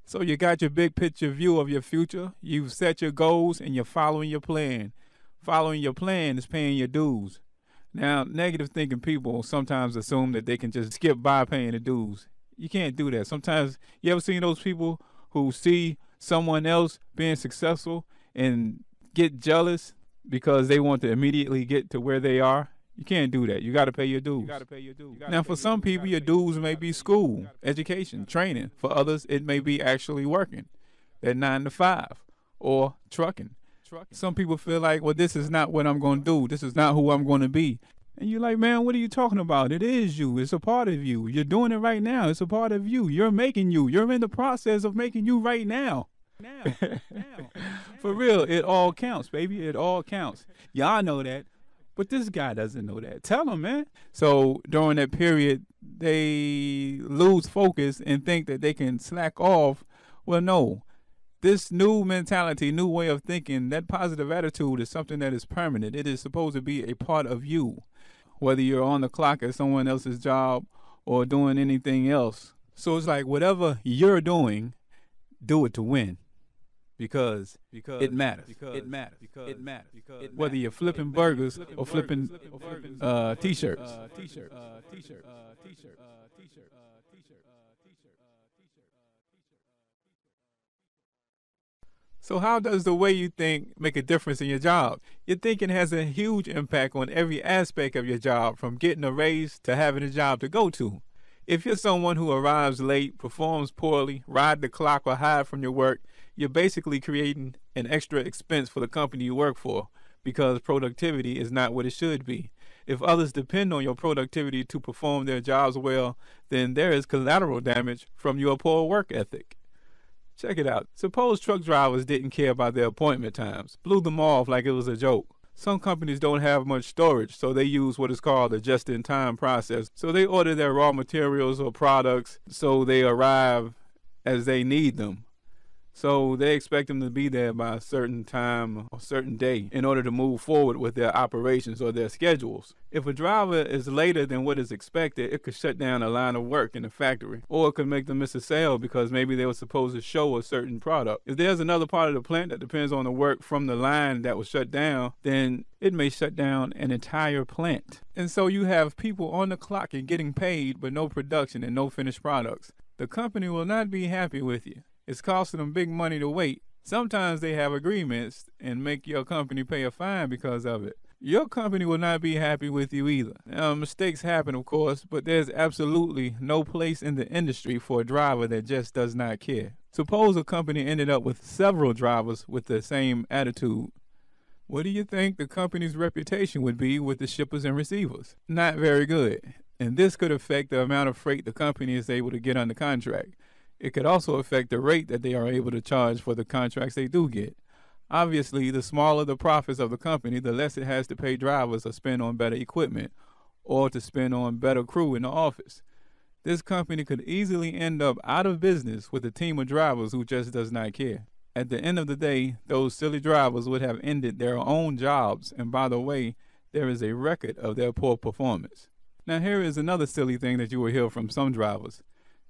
So you got your big picture view of your future. You've set your goals and you're following your plan. Following your plan is paying your dues. Now, negative thinking people sometimes assume that they can just skip by paying the dues. You can't do that. Sometimes, you ever seen those people who see someone else being successful and get jealous because they want to immediately get to where they are? You can't do that. You got to pay your dues. Now, for some people, your dues may be school, education, training. For others, it may be actually working, that 9 to 5, or trucking. Some people feel like, well, this is not what I'm going to do. This is not who I'm going to be. And you're like, man, what are you talking about? It is you. It's a part of you. You're doing it right now. It's a part of you. You're making you. You're in the process of making you right now. For real, it all counts, baby. It all counts. Y'all know that. But this guy doesn't know that. Tell him, man. So during that period, they lose focus and think that they can slack off. Well, no. This new mentality, new way of thinking, that positive attitude is something that is permanent. It is supposed to be a part of you, whether you're on the clock at someone else's job or doing anything else. So it's like whatever you're doing, do it to win. Because it matters. It matters. Whether you're flipping burgers or flipping t-shirts. So how does the way you think make a difference in your job? Your thinking has a huge impact on every aspect of your job, from getting a raise to having a job to go to. If you're someone who arrives late, performs poorly, ride the clock, or hide from your work, you're basically creating an extra expense for the company you work for, because productivity is not what it should be. If others depend on your productivity to perform their jobs well, then there is collateral damage from your poor work ethic. Check it out. Suppose truck drivers didn't care about their appointment times, blew them off like it was a joke. Some companies don't have much storage, so they use what is called a just-in-time process. So they order their raw materials or products so they arrive as they need them. So they expect them to be there by a certain time or certain day in order to move forward with their operations or their schedules. If a driver is later than what is expected, it could shut down a line of work in the factory, or it could make them miss a sale because maybe they were supposed to show a certain product. If there's another part of the plant that depends on the work from the line that was shut down, then it may shut down an entire plant. And so you have people on the clock and getting paid, but no production and no finished products. The company will not be happy with you. It's costing them big money to wait. Sometimes they have agreements and make your company pay a fine because of it. Your company will not be happy with you either. Now, mistakes happen, of course, but there's absolutely no place in the industry for a driver that just does not care. Suppose a company ended up with several drivers with the same attitude. What do you think the company's reputation would be with the shippers and receivers? Not very good. And this could affect the amount of freight the company is able to get under contract. It could also affect the rate that they are able to charge for the contracts they do get. Obviously, the smaller the profits of the company, the less it has to pay drivers or spend on better equipment or to spend on better crew in the office. This company could easily end up out of business with a team of drivers who just does not care. At the end of the day, those silly drivers would have ended their own jobs, and by the way, there is a record of their poor performance. Now here is another silly thing that you will hear from some drivers.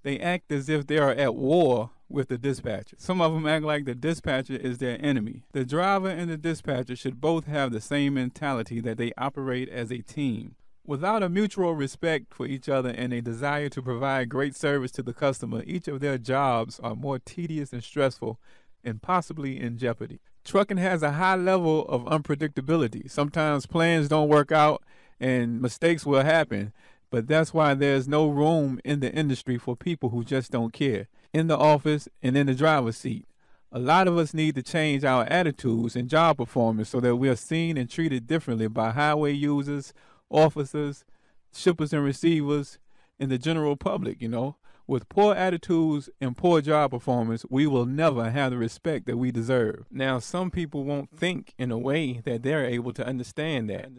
They act as if they are at war with the dispatcher. Some of them act like the dispatcher is their enemy. The driver and the dispatcher should both have the same mentality, that they operate as a team. Without a mutual respect for each other and a desire to provide great service to the customer, each of their jobs are more tedious and stressful and possibly in jeopardy. Trucking has a high level of unpredictability. Sometimes plans don't work out and mistakes will happen. But that's why there's no room in the industry for people who just don't care, in the office and in the driver's seat. A lot of us need to change our attitudes and job performance so that we are seen and treated differently by highway users, officers, shippers and receivers, and the general public, With poor attitudes and poor job performance, we will never have the respect that we deserve. Now, some people won't think in a way that they're able to understand that.